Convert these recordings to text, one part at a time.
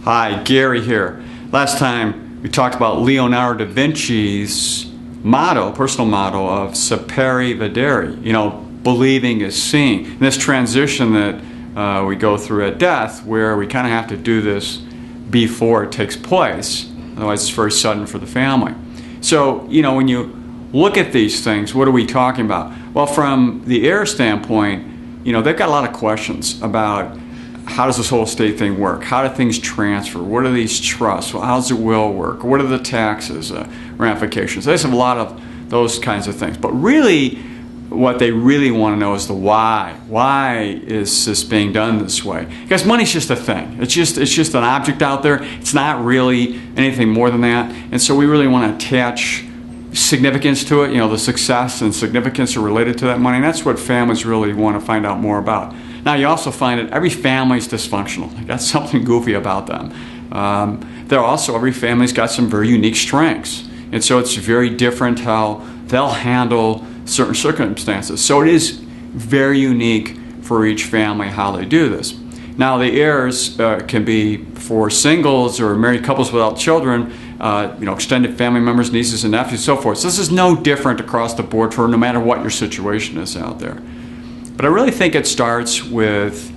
Hi, Gary here. Last time we talked about Leonardo da Vinci's motto, personal motto of sapere videre, believing is seeing. And this transition that we go through at death, where we kind of have to do this before it takes place. Otherwise it's very sudden for the family. So, when you look at these things, what are we talking about? Well, from the heir standpoint, they've got a lot of questions about how does this whole estate thing work? How do things transfer? What are these trusts? Well, how does the will work? What are the taxes, ramifications? There's a lot of those kinds of things. But really, what they really want to know is the why. Why is this being done this way? Because money's just a thing. It's just an object out there. It's not really anything more than that. And so we really want to attach significance to it. The success and significance are related to that money. And that's what families really want to find out more about. Now, you also find that every family's dysfunctional. They got something goofy about them. Every family's got some very unique strengths. And so it's very different how they'll handle certain circumstances. So it is very unique for each family how they do this. Now, the heirs can be for singles or married couples without children, extended family members, nieces and nephews, so forth. So this is no different across the board for no matter what your situation is out there. But I really think it starts with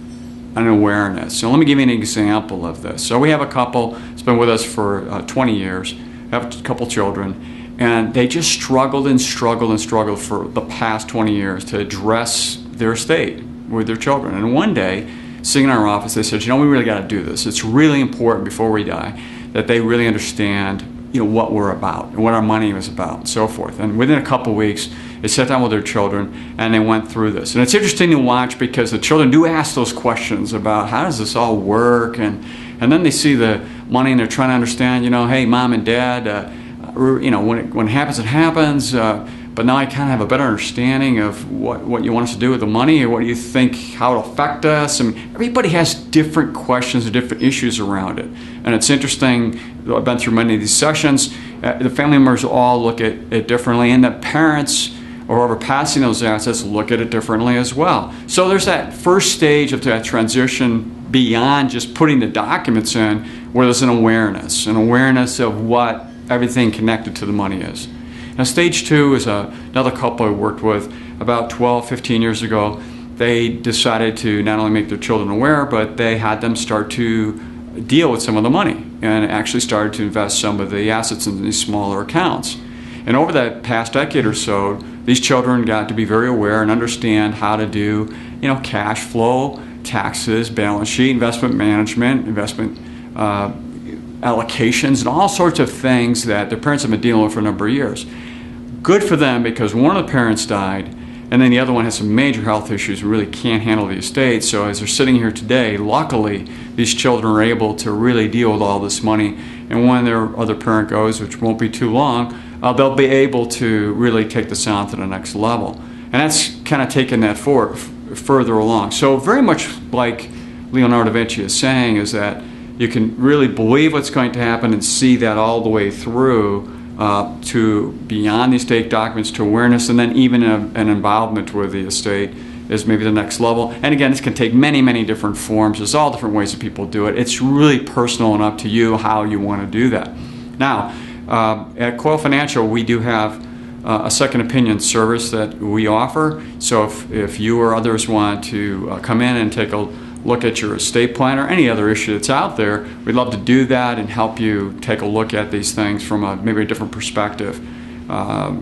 an awareness. So let me give you an example of this. So we have a couple that's been with us for 20 years, have a couple children, and they just struggled and struggled and struggled for the past 20 years to address their estate with their children. And one day, sitting in our office, they said, we really got to do this. It's really important before we die that they really understand what we're about and what our money is about and so forth. And within a couple weeks, they sat down with their children and they went through this. And it's interesting to watch because the children do ask those questions about how does this all work, and then they see the money and they're trying to understand, hey, mom and dad, when it happens, it happens. But now I kind of have a better understanding of what you want us to do with the money, or what do you think, how it'll affect us. Everybody has different questions and different issues around it. And it's interesting, I've been through many of these sessions, the family members all look at it differently, and the parents or whoever passing those assets look at it differently as well. So there's that first stage of that transition beyond just putting the documents in, where there's an awareness of what everything connected to the money is. Now, stage two is another couple I worked with about 12, 15 years ago. They decided to not only make their children aware, but they had them start to deal with some of the money and actually started to invest some of the assets in these smaller accounts. And over that past decade or so, these children got to be very aware and understand how to do, cash flow, taxes, balance sheet, investment management, investment allocations, and all sorts of things that their parents have been dealing with for a number of years. Good for them, because one of the parents died, and then the other one has some major health issues and really can't handle the estate. So as they're sitting here today, luckily, these children are able to really deal with all this money. And when their other parent goes, which won't be too long, they'll be able to really take this on to the next level. And that's kind of taking that further along. So very much like Leonardo da Vinci is saying, is that you can really believe what's going to happen and see that all the way through to beyond the estate documents, to awareness, and then even an involvement with the estate is maybe the next level. And again, this can take many, many different forms. There's all different ways that people do it. It's really personal and up to you how you want to do that. Now, at Coyle Financial, we do have a second opinion service that we offer. So if you or others want to come in and take a look at your estate plan or any other issue that's out there, we'd love to do that and help you take a look at these things from maybe a different perspective,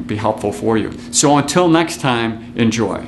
be helpful for you. So until next time, enjoy.